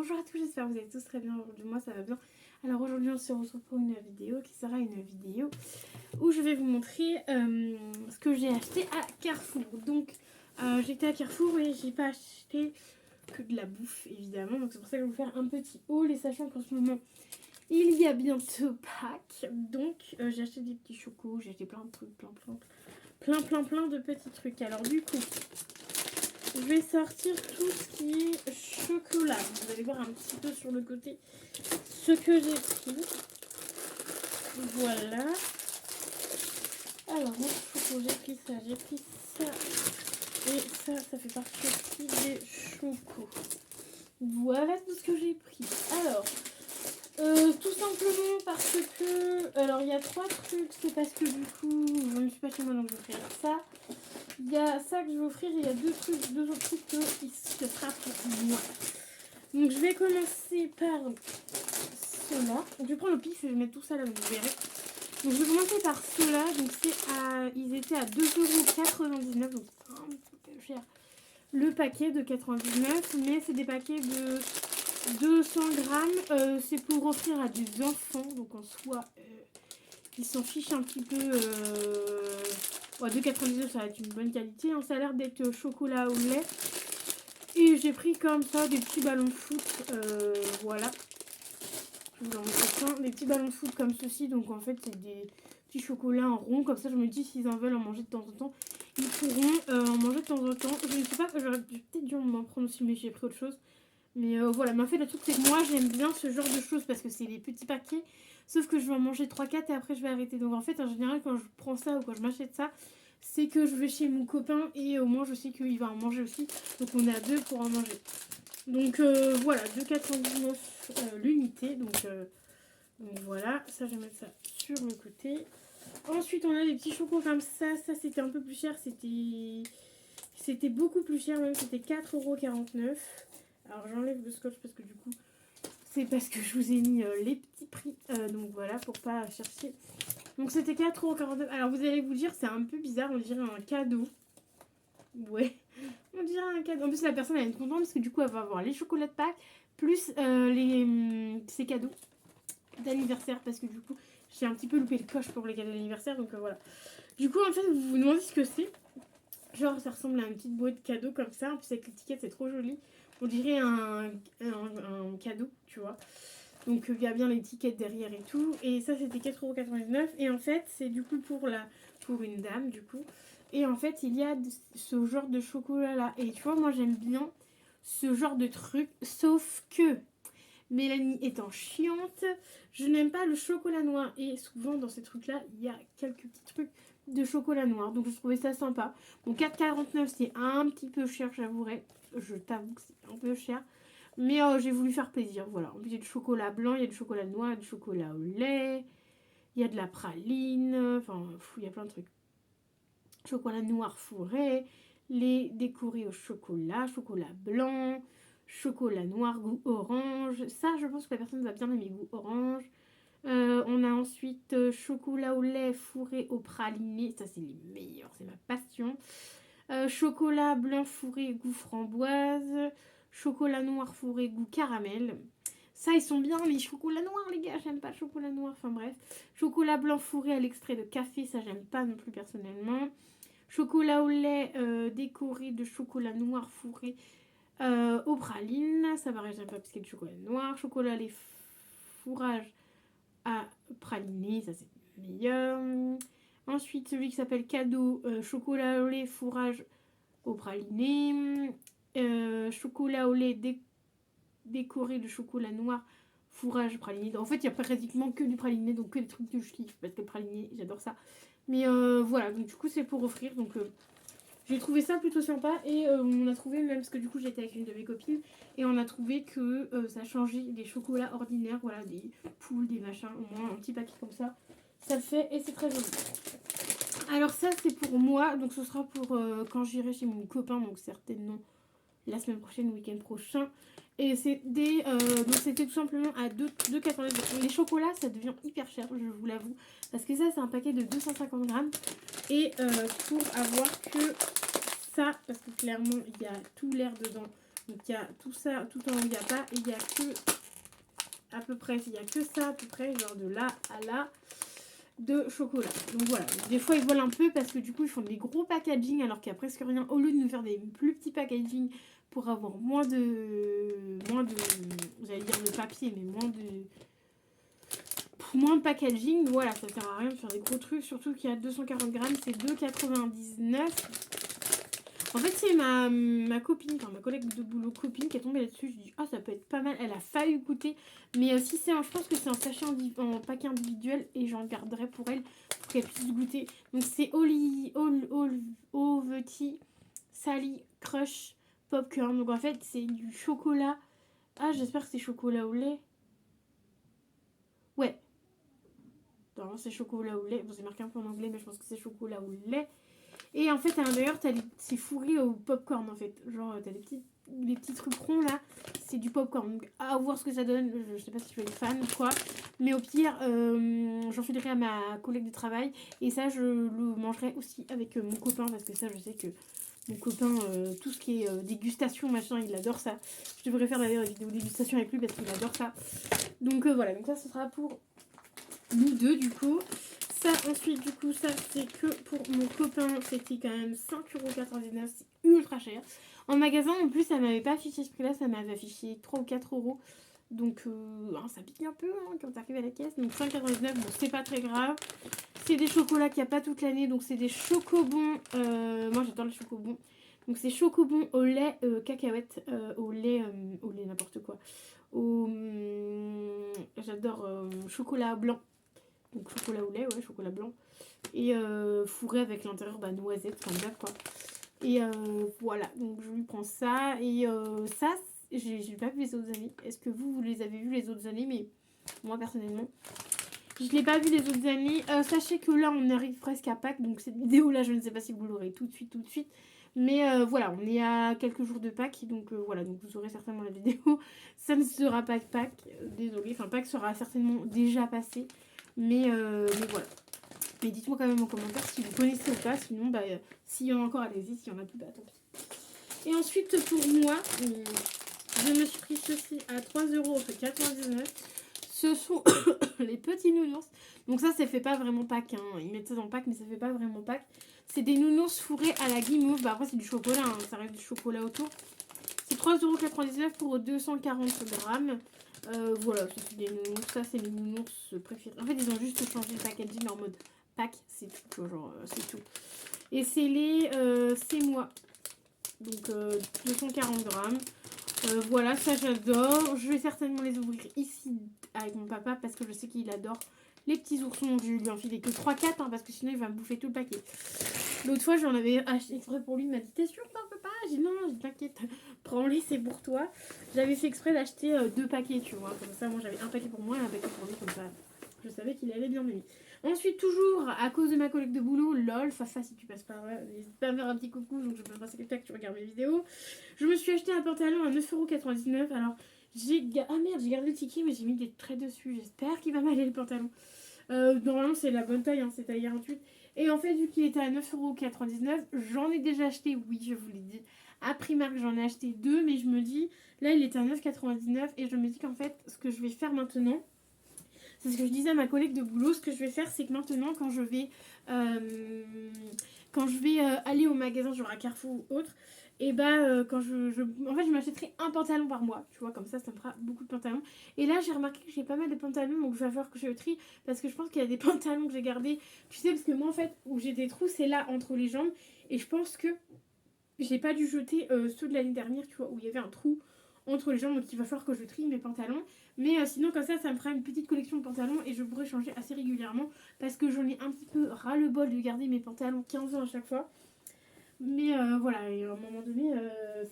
Bonjour à tous, j'espère que vous allez tous très bien aujourd'hui, moi ça va bien. Alors aujourd'hui on se retrouve pour une vidéo qui sera une vidéo où je vais vous montrer ce que j'ai acheté à Carrefour. Donc j'étais à Carrefour et j'ai pas acheté que de la bouffe évidemment, donc c'est pour ça que je vais vous faire un petit haul et sachant qu'en ce moment il y a bientôt Pâques, donc j'ai acheté des petits chocos, j'ai acheté plein de trucs, plein de petits trucs. Alors du coup je vais sortir tout ce qui est chocolat. Vous allez voir un petit peu sur le côté ce que j'ai pris. Voilà. Alors, mon chocolat, j'ai pris ça. Et ça fait partie aussi des chocos. Voilà tout ce que j'ai pris. Alors, tout simplement parce que... Alors, il y a 3 trucs. C'est parce que du coup, je ne suis pas chez moi, donc je vais faire ça. Il y a ça que je vais offrir et il y a deux autres trucs qui se sera pour moi. Donc je vais commencer par ceux-là. Donc je vais prendre le pif et je vais mettre tout ça là, donc vous verrez. Donc je vais commencer par ceux-là. Donc ils étaient à 2,99 €, donc c'est un petit peu cher. Le paquet de 99, mais c'est des paquets de 200 grammes. C'est pour offrir à des enfants, donc en soi, ils s'en fichent un petit peu. 2,99 ça va être une bonne qualité. Ça a l'air d'être chocolat au lait. Et j'ai pris comme ça des petits ballons de foot. Voilà. Je vous en montre plein. Des petits ballons de foot comme ceci. Donc en fait, c'est des petits chocolats en rond. Comme ça, je me dis, s'ils en veulent en manger de temps en temps, ils pourront en manger de temps en temps. Je ne sais pas, j'aurais peut-être dû m'en prendre aussi, mais j'ai pris autre chose. Mais voilà, mais en fait, le truc, c'est que moi, j'aime bien ce genre de choses parce que c'est des petits paquets. Sauf que je vais en manger 3-4 et après, je vais arrêter. Donc en fait, en général, quand je prends ça ou quand je m'achète ça, c'est que je vais chez mon copain et au moins, je sais qu'il va en manger aussi. Donc on est à 2 pour en manger. Donc voilà, 2,99 l'unité. Donc voilà, ça, je vais mettre ça sur le côté. Ensuite, on a des petits chocos comme ça. Ça, c'était un peu plus cher. C'était beaucoup plus cher même. C'était 4,49 €. Alors j'enlève le scotch parce que du coup c'est parce que je vous ai mis les petits prix, donc voilà, pour pas chercher. Donc c'était 4,49 €. Alors vous allez vous dire, c'est un peu bizarre, on dirait un cadeau. Ouais, on dirait un cadeau. En plus la personne elle est contente parce que du coup elle va avoir les chocolats de Pâques plus ses cadeaux d'anniversaire, parce que du coup j'ai un petit peu loupé le coche pour les cadeaux d'anniversaire, donc voilà. Du coup en fait vous vous demandez ce que c'est. Genre ça ressemble à une petite boîte cadeau comme ça, en plus avec l'étiquette c'est trop joli. On dirait un cadeau, tu vois. Donc il y a bien l'étiquette derrière et tout. Et ça c'était 4,99 €. Et en fait c'est du coup pour une dame du coup. Et en fait il y a ce genre de chocolat là. Et tu vois moi j'aime bien ce genre de truc. Sauf que Mélanie étant chiante, je n'aime pas le chocolat noir. Et souvent dans ces trucs là il y a quelques petits trucs de chocolat noir. Donc je trouvais ça sympa. Donc 4,49 € c'est un petit peu cher, j'avouerai. Je t'avoue que c'est un peu cher. Mais j'ai voulu faire plaisir, voilà. En plus, il y a du chocolat blanc, il y a du chocolat noir, il y a du chocolat au lait, il y a de la praline, enfin, il y a plein de trucs. Chocolat noir fourré, lait décoré au chocolat, chocolat blanc, chocolat noir, goût orange. Ça, je pense que la personne va bien aimer goût orange. On a ensuite chocolat au lait fourré au praliné. Ça, c'est les meilleurs, c'est ma passion. Chocolat blanc fourré goût framboise. Chocolat noir fourré goût caramel. Ça, ils sont bien, les chocolats noirs, les gars. J'aime pas le chocolat noir. Enfin, bref. Chocolat blanc fourré à l'extrait de café. Ça, j'aime pas non plus personnellement. Chocolat au lait décoré de chocolat noir fourré au praline. Ça, pareil, j'aime pas parce qu'il y a du chocolat noir. Chocolat lait fourrage à praliné. Ça, c'est meilleur. Ensuite, celui qui s'appelle cadeau. Chocolat au lait fourrage au praliné. Chocolat au lait décoré de chocolat noir fourrage praliné. En fait il y a pratiquement que du praliné, donc que des trucs que je kiffe parce que le praliné j'adore ça. Mais voilà, donc du coup c'est pour offrir. Donc j'ai trouvé ça plutôt sympa. Et on a trouvé, même parce que du coup j'étais avec une de mes copines, et on a trouvé que ça changeait des chocolats ordinaires, voilà, des poules, des machins. Au moins un petit paquet comme ça, ça le fait et c'est très joli. Alors ça c'est pour moi, donc ce sera pour quand j'irai chez mon copain, donc certainement la semaine prochaine, le week-end prochain. Et c'est des donc c'était tout simplement à 2,99 €. Les chocolats ça devient hyper cher, je vous l'avoue, parce que ça c'est un paquet de 250 grammes. Et pour avoir que ça, parce que clairement il y a tout l'air dedans, Donc il y a tout ça, tout en haut il n'y a pas, et il n'y a que à peu près, il n'y a que ça à peu près, genre de là à là de chocolat. Donc voilà, des fois ils volent un peu parce que du coup ils font des gros packaging alors qu'il n'y a presque rien, au lieu de nous faire des plus petits packaging pour avoir moins de j'allais dire de papier, mais moins de packaging. Voilà, ça sert à rien de faire des gros trucs, surtout qu'il y a 240 grammes, c'est 2,99. En fait, c'est ma copine, enfin ma collègue de boulot copine qui est tombée là-dessus. Je dis, ah, ça peut être pas mal. Elle a failli goûter. Mais si c'est je pense que c'est un sachet en paquet individuel et j'en garderai pour elle pour qu'elle puisse goûter. Donc, c'est Oveti Sally Crush Popcorn. Donc, en fait, c'est du chocolat. Ah, j'espère que c'est chocolat au lait. Ouais. Non, c'est chocolat au lait. Bon, c'est marqué un peu en anglais, mais je pense que c'est chocolat au lait. Et en fait, à l'intérieur, c'est fourré au popcorn en fait. Genre, t'as des petits trucs ronds là. C'est du popcorn. Donc, à voir ce que ça donne. Je sais pas si je suis fan ou quoi. Mais au pire, j'en filerai à ma collègue de travail. Et ça, je le mangerai aussi avec mon copain. Parce que ça, je sais que mon copain, tout ce qui est dégustation, machin, il adore ça. Je devrais faire d'ailleurs une vidéo dégustation avec lui parce qu'il adore ça. Donc voilà. Donc ça, ce sera pour nous deux du coup. Ça, ensuite, du coup, ça, c'est que pour mon copain, c'était quand même 5,99€. C'est ultra cher. En magasin, en plus, ça m'avait pas affiché ce prix-là. Ça m'avait affiché 3 ou 4€. Donc, ça pique un peu hein, quand t'arrives à la caisse. Donc, 5,99€, bon, c'est pas très grave. C'est des chocolats qu'il n'y a pas toute l'année. Donc, c'est des chocobons. Moi, j'adore les chocobons. Donc, c'est chocobons au lait cacahuète. Au lait n'importe quoi. J'adore chocolat blanc. Donc chocolat au lait, ouais, chocolat blanc. Et fourré avec l'intérieur noisette, comme ça quoi. Et voilà, donc je lui prends ça. Et ça, j'ai pas vu les autres années. Est-ce que vous les avez vus les autres années? Mais moi personnellement, je l'ai pas vu les autres années. Sachez que là, on arrive presque à Pâques. Donc cette vidéo là, je ne sais pas si vous l'aurez tout de suite. Mais voilà, on est à quelques jours de Pâques. Donc voilà, donc vous aurez certainement la vidéo. Ça ne sera pas Pâques, désolée. Enfin, Pâques sera certainement déjà passé. Mais voilà. Mais dites-moi quand même en commentaire si vous connaissez ou pas. Sinon, s'il y en a encore, allez-y. S'il y en a plus, tant pis. Et ensuite, pour moi, je me suis pris ceci à 3,99€. Ce sont les petits nounours. Donc ça fait pas vraiment Pâques. Hein. Ils mettent ça dans Pâques, mais ça fait pas vraiment Pâques. C'est des nounours fourrés à la guimauve. Après, c'est du chocolat. Hein. Ça reste du chocolat autour. C'est 3,99€ pour 240 grammes. Voilà, c'est des nounours. Ça, c'est mes nounours préférés. En fait, ils ont juste changé le packaging en mode pack. C'est tout, genre, c'est tout. Et c'est les c'est moi. Donc, 240 grammes. Voilà, ça, j'adore. Je vais certainement les ouvrir ici avec mon papa parce que je sais qu'il adore les petits oursons. Donc, je lui en filais que 3-4 hein, parce que sinon, il va me bouffer tout le paquet. L'autre fois, j'en avais acheté exprès pour lui. Il m'a dit, t'es sûr que t'en peux pas? J'ai dit, non, t'inquiète, prends-les, c'est pour toi. J'avais fait exprès d'acheter 2 paquets, tu vois. Comme ça, moi, j'avais un paquet pour moi et un paquet pour lui. Comme ça, je savais qu'il allait bien aimer. Ensuite, toujours, à cause de ma collègue de boulot, lol, Fafa, si tu passes par là, n'hésite pas à me faire un petit coucou. Donc, je peux passer quelqu'un que tu regardes mes vidéos. Je me suis acheté un pantalon à 9,99€. Alors, ah merde, j'ai gardé le ticket, mais j'ai mis des traits dessus. J'espère qu'il va m'aller le pantalon. Normalement, c'est la bonne taille, hein, c'est taille 48. Et en fait, vu qu'il était à 9,99€, j'en ai déjà acheté, oui, je vous l'ai dit. À Primark, j'en ai acheté 2, mais je me dis, là, il était à 9,99€. Et je me dis qu'en fait, ce que je vais faire maintenant, c'est ce que je disais à ma collègue de boulot, ce que je vais faire, c'est que maintenant, quand je vais aller au magasin, genre à Carrefour ou autre, et quand en fait, je m'achèterai un pantalon par mois, tu vois, comme ça me fera beaucoup de pantalons. Et là, j'ai remarqué que j'ai pas mal de pantalons, donc je vais falloir que je trie, parce que je pense qu'il y a des pantalons que j'ai gardés, tu sais, parce que moi, en fait, où j'ai des trous, c'est là, entre les jambes, et je pense que j'ai pas dû jeter ceux de l'année dernière, tu vois, où il y avait un trou entre les jambes, donc il va falloir que je trie mes pantalons. Mais sinon, comme ça me fera une petite collection de pantalons et je pourrai changer assez régulièrement parce que j'en ai un petit peu ras-le-bol de garder mes pantalons 15 ans à chaque fois. Mais voilà, et à un moment donné,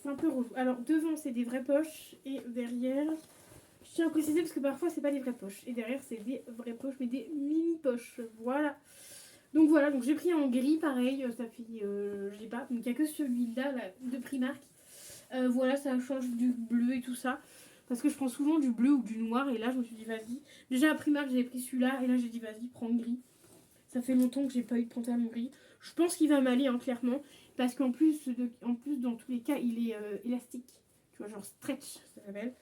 c'est un peu relou. Alors, devant, c'est des vraies poches et derrière, je tiens à préciser parce que parfois, c'est pas des vraies poches. Et derrière, c'est des vraies poches, mais des mini-poches. Voilà. Donc voilà, donc j'ai pris en gris, pareil, ça fait, je sais pas, donc il n'y a que celui-là là, de Primark. Voilà, ça change du bleu et tout ça. Parce que je prends souvent du bleu ou du noir. Et là, je me suis dit, vas-y. Déjà, à Primark, j'ai pris celui-là. Et là, j'ai dit, vas-y, prends le gris. Ça fait longtemps que j'ai pas eu de pantalon gris. Je pense qu'il va m'aller, hein, clairement. Parce qu'en plus, dans tous les cas, il est élastique. Tu vois, genre stretch, ça s'appelle.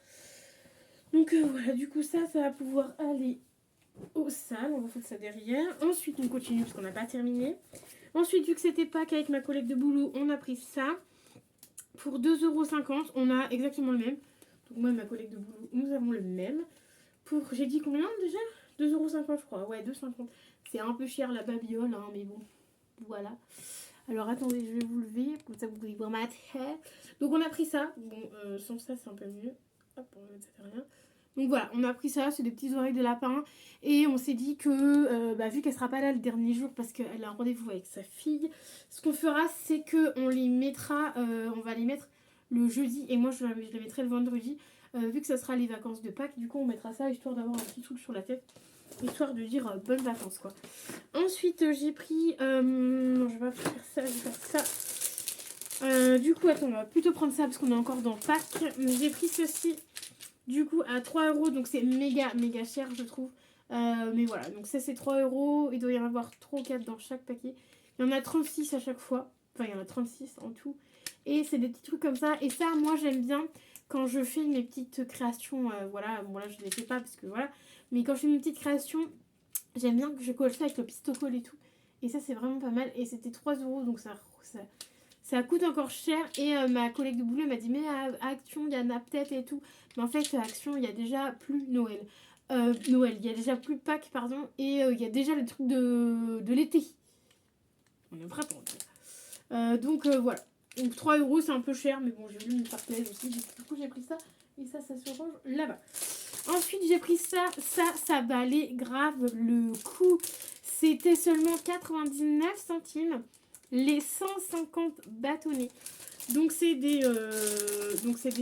Donc voilà, du coup ça va pouvoir aller au sale. On va foutre ça derrière. Ensuite, on continue parce qu'on n'a pas terminé. Ensuite, vu que c'était Pâques avec ma collègue de boulot, on a pris ça. Pour 2,50 €, on a exactement le même. Donc moi et ma collègue de boulot, nous avons le même. Pour, j'ai dit combien déjà 2,50 € je crois. Ouais, 2,50 €. C'est un peu cher la babiole, hein, mais bon. Voilà. Alors attendez, je vais vous lever, comme ça vous pouvez voir ma tête. Donc on a pris ça. Bon, sans ça c'est un peu mieux. Hop, on va mettre ça derrière. Donc voilà, on a pris ça, c'est des petites oreilles de lapin. Et on s'est dit que, vu qu'elle sera pas là le dernier jour parce qu'elle a un rendez-vous avec sa fille, ce qu'on fera, c'est qu'on les mettra, on va les mettre le jeudi. Et moi, je les mettrai le vendredi, vu que ça sera les vacances de Pâques. Du coup, on mettra ça histoire d'avoir un petit truc sur la tête. Histoire de dire bonnes vacances, quoi. Ensuite, j'ai pris... non, je vais pas faire ça, je vais faire ça. Du coup, attends, on va plutôt prendre ça parce qu'on est encore dans Pâques. J'ai pris ceci, du coup, à 3 €. Donc, c'est méga, méga cher, je trouve. Mais voilà, donc ça, c'est 3 €. Il doit y en avoir 3 ou 4 dans chaque paquet. Il y en a 36 à chaque fois. Enfin, il y en a 36 en tout. Et c'est des petits trucs comme ça. Et ça, moi, j'aime bien quand je fais mes petites créations. Voilà, bon, là, je ne les fais pas parce que voilà. Mais quand je fais mes petites créations, j'aime bien que je colle ça avec le pistocol et tout. Et ça, c'est vraiment pas mal. Et c'était 3 €, donc ça coûte encore cher. Et ma collègue de boulot m'a dit, mais à Action, il y en a peut-être et tout. Mais en fait, à Action, il y a déjà plus Noël. Il y a déjà plus Pâques, pardon. Et il y a déjà le truc de l'été. On est prêt pour dire. Donc voilà. Donc 3 €, c'est un peu cher, mais bon, j'ai voulu me faire plaisir aussi. Du coup, j'ai pris ça. Et ça se range là-bas. Ensuite, j'ai pris ça. Ça valait grave le coup. C'était seulement 99 centimes. Les 150 bâtonnets. Donc, c'est des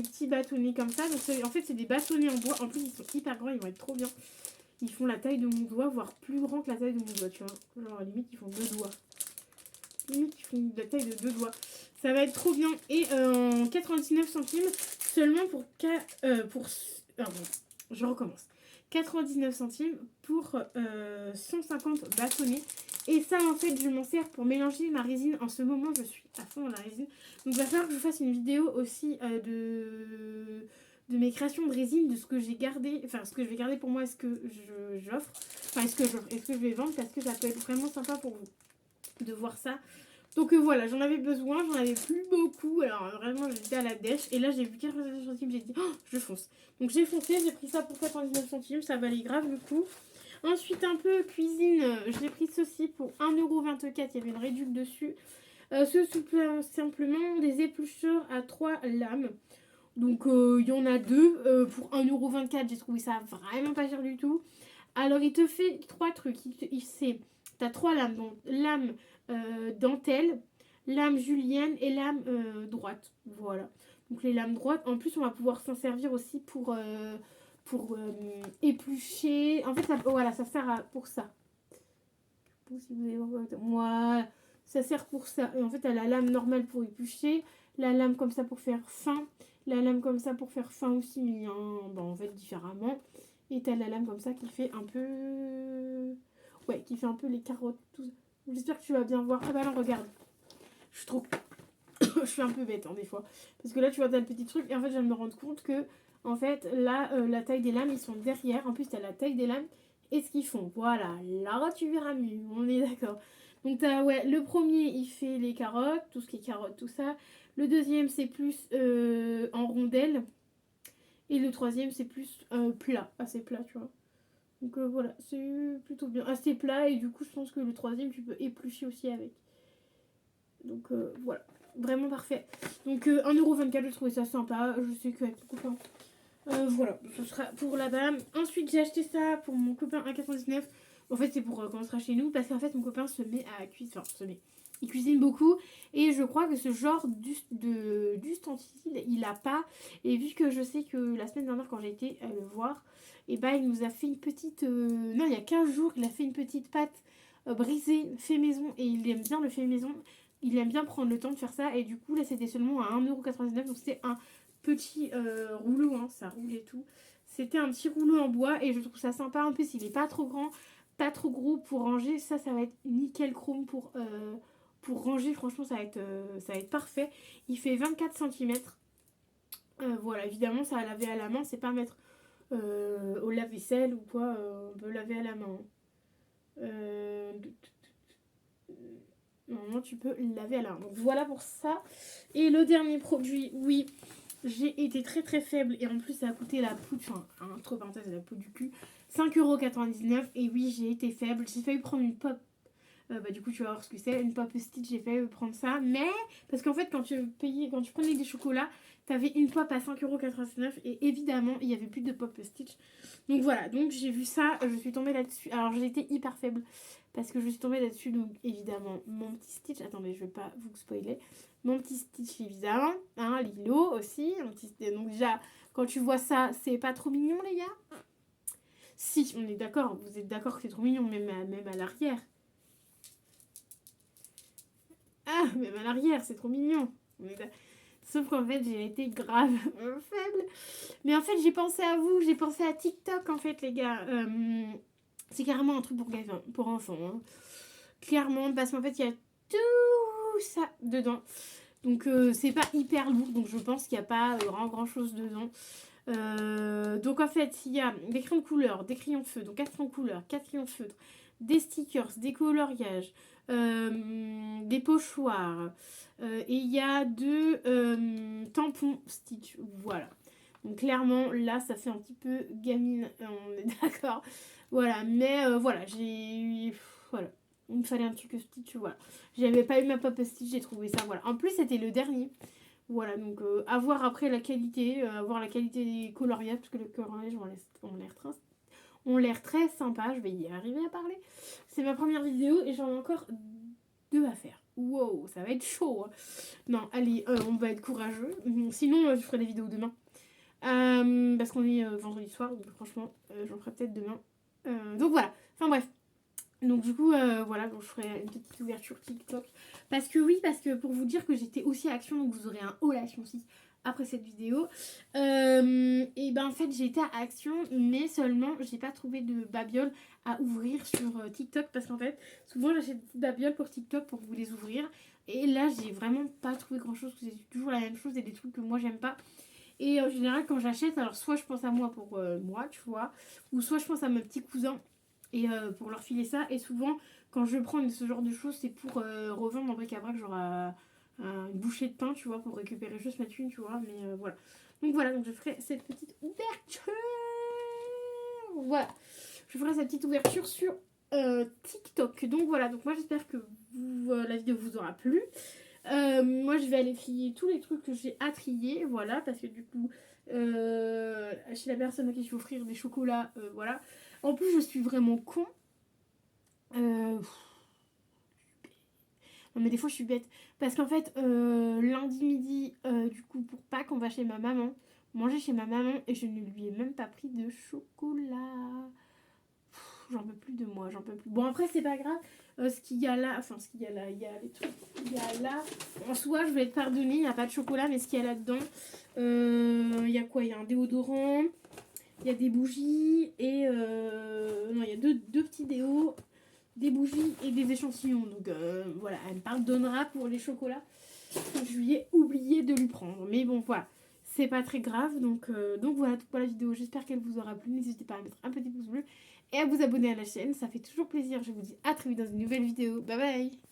petits bâtonnets comme ça. Donc, en fait, c'est des bâtonnets en bois. En plus, ils sont hyper grands. Ils vont être trop bien. Ils font la taille de mon doigt, voire plus grand que la taille de mon doigt, tu vois. Genre, limite, ils font 2 doigts. Limite, ils font la taille de 2 doigts. Ça va être trop bien. Et en 99 centimes, seulement pour... Pardon, je recommence. 99 centimes pour 150 bâtonnets. Et ça, en fait, je m'en sers pour mélanger ma résine. En ce moment, je suis à fond dans la résine. Donc, il va falloir que je fasse une vidéo aussi de mes créations de résine, de ce que j'ai gardé. Enfin, ce que je vais garder pour moi, est-ce que j'offre. Enfin, est-ce que je vais vendre, parce que ça peut être vraiment sympa pour vous de voir ça. Donc voilà, j'en avais besoin, j'en avais plus beaucoup. Alors vraiment, j'étais à la dèche. Et là, j'ai vu 99 centimes, j'ai dit, oh, je fonce. Donc j'ai foncé, j'ai pris ça pour 99 centimes, ça valait grave le coup. Ensuite, un peu cuisine, j'ai pris ceci pour 1,24 €. Il y avait une réduction dessus. Ce sont simplement des éplucheurs à 3 lames. Donc il y en a 2 pour 1,24 €. J'ai trouvé ça vraiment pas cher du tout. Alors, il te fait 3 trucs. T'as 3 lames. Donc, lame dentelle, lame julienne et lame droite. Voilà. Donc, les lames droites. En plus, on va pouvoir s'en servir aussi pour éplucher. En fait, voilà, ça sert pour ça. Si vous allez voir, voilà. Ça sert pour ça. Et en fait, t'as la lame normale pour éplucher, la lame comme ça pour faire fin, la lame comme ça pour faire fin aussi, mais en fait, différemment. Et t'as la lame comme ça qui fait un peu... Ouais, qui fait un peu les carottes. J'espère que tu vas bien voir. Ah bah non, regarde. Je suis trop... je suis un peu bête, hein, des fois. Parce que là, tu vois, t'as le petit truc. Et en fait, je viens de me rendre compte que, en fait, là, la taille des lames, ils sont derrière. En plus, t'as la taille des lames et ce qu'ils font. Voilà. Là, tu verras mieux. On est d'accord. Donc, t'as, ouais, le premier, il fait les carottes. Tout ce qui est carottes, tout ça. Le deuxième, c'est plus en rondelles. Et le troisième, c'est plus plat, assez plat, tu vois. Donc voilà, c'est plutôt bien. Assez plat, et du coup, je pense que le troisième, tu peux éplucher aussi avec. Donc voilà, vraiment parfait. Donc 1,24 €, je trouvais ça sympa. Je sais qu'avec mon copain, voilà, ce sera pour là-bas. Ensuite, j'ai acheté ça pour mon copain à 1,99 €. En fait, c'est pour quand on sera chez nous, parce qu'en fait, mon copain se met à cuisiner. Enfin, il cuisine beaucoup et je crois que ce genre d'ustensile il a pas. Et vu que je sais que la semaine dernière quand j'ai été le voir, et bah il nous a fait une petite non, il y a 15 jours il a fait une petite pâte brisée fait maison, et il aime bien le fait maison, il aime bien prendre le temps de faire ça. Et du coup là c'était seulement à 1,99 €, donc c'était un petit rouleau, hein, ça roule et tout. C'était un petit rouleau en bois et je trouve ça sympa. En plus il est pas trop grand, pas trop gros pour ranger. Ça va être nickel chrome pour ranger. Franchement ça va être parfait. Il fait 24 cm. Voilà, évidemment, ça à laver à la main, c'est pas à mettre au lave-vaisselle ou quoi, on peut laver à la main. Euh, Normalement, tu peux laver à la main. Donc voilà pour ça. Et le dernier produit, oui, j'ai été très très faible. Et en plus, ça a coûté la peau, enfin, entre parenthèses, la peau du cul, 5,99 €. Et oui, j'ai été faible. J'ai failli prendre une pop. Bah, du coup, tu vas voir ce que c'est. Une pop Stitch, j'ai failli prendre ça. Mais, parce qu'en fait, quand tu prenais des chocolats, t'avais une pop à 5,99 € et évidemment, il n'y avait plus de pop Stitch. Donc voilà, donc j'ai vu ça, je suis tombée là-dessus. Alors j'ai été hyper faible parce que je suis tombée là-dessus. Donc évidemment, mon petit Stitch. Attendez, je vais pas vous spoiler. Mon petit Stitch, évidemment. Hein, Lilo aussi. Donc déjà, quand tu vois ça, c'est pas trop mignon, les gars? Si, on est d'accord. Vous êtes d'accord que c'est trop mignon, même à l'arrière. Ah, même à l'arrière, c'est trop mignon. Sauf qu'en fait, j'ai été grave faible. Mais en fait, j'ai pensé à vous, j'ai pensé à TikTok, en fait, les gars. C'est carrément un truc pour enfants. Hein. Clairement, parce qu'en fait, il y a tout ça dedans. Donc, c'est pas hyper lourd. Donc, je pense qu'il n'y a pas grand chose dedans. Donc, en fait, il y a des crayons de couleur, des crayons de feutre. Donc, 4 crayons de couleur, 4 crayons de feutre, des stickers, des coloriages, des pochoirs. Et il y a 2 tampons Stitch. Voilà. Donc clairement, là, ça fait un petit peu gamine, on est d'accord. Voilà, mais voilà, j'ai eu... Voilà, il me fallait un truc Stitch, voilà. J'avais pas eu ma pop Stitch, j'ai trouvé ça, voilà. En plus, c'était le dernier. Voilà, donc à voir après la qualité, à voir la qualité des coloriages, parce que les coloriages ont l'air très sympa. Je vais y arriver à parler. C'est ma première vidéo et j'en ai encore 2 à faire. Wow, ça va être chaud. Hein. Non, allez, on va être courageux. Sinon, je ferai des vidéos demain. Parce qu'on est vendredi soir, donc franchement, j'en ferai peut-être demain. Donc voilà, enfin bref. Donc du coup, voilà, donc je ferai une petite ouverture TikTok. Parce que pour vous dire que j'étais aussi à Action, donc vous aurez un haul Action 6 après cette vidéo. Et ben en fait, j'ai été à Action, mais seulement, j'ai pas trouvé de babiole à ouvrir sur TikTok. Parce qu'en fait, souvent j'achète des babioles pour TikTok pour vous les ouvrir. Et là, j'ai vraiment pas trouvé grand chose, c'est toujours la même chose et des trucs que moi j'aime pas. Et en général, quand j'achète, alors soit je pense à moi pour moi, tu vois, ou soit je pense à mes petits cousins et pour leur filer ça. Et souvent, quand je prends ce genre de choses, c'est pour revendre en bric-à-brac, genre une bouchée de pain, tu vois, pour récupérer juste ma thune, tu vois. Mais voilà. Donc voilà, donc je ferai cette petite ouverture. Voilà. Je ferai cette petite ouverture sur TikTok. Donc voilà, donc moi j'espère que la vidéo vous aura plu. Moi je vais aller trier tous les trucs que j'ai à trier, voilà, parce que du coup, chez la personne à qui je vais offrir des chocolats, voilà. En plus, je suis vraiment con. Non, mais des fois, je suis bête. Parce qu'en fait, lundi midi, du coup, pour Pâques, on va chez ma maman, manger chez ma maman, et je ne lui ai même pas pris de chocolat. J'en peux plus de moi, j'en peux plus. Bon, après, c'est pas grave. Ce qu'il y a là, enfin, ce qu'il y a là, il y a les trucs qu'il y a là. En soi, je vais être pardonnée, il n'y a pas de chocolat, mais ce qu'il y a là-dedans, il y a quoi? Il y a un déodorant, il y a des bougies, et non, il y a deux petits déos, des bougies et des échantillons. Donc voilà, elle me pardonnera pour les chocolats. Je lui ai oublié de lui prendre. Mais bon, voilà. C'est pas très grave. Donc voilà tout pour la vidéo. J'espère qu'elle vous aura plu. N'hésitez pas à mettre un petit pouce bleu et à vous abonner à la chaîne. Ça fait toujours plaisir. Je vous dis à très vite dans une nouvelle vidéo. Bye bye.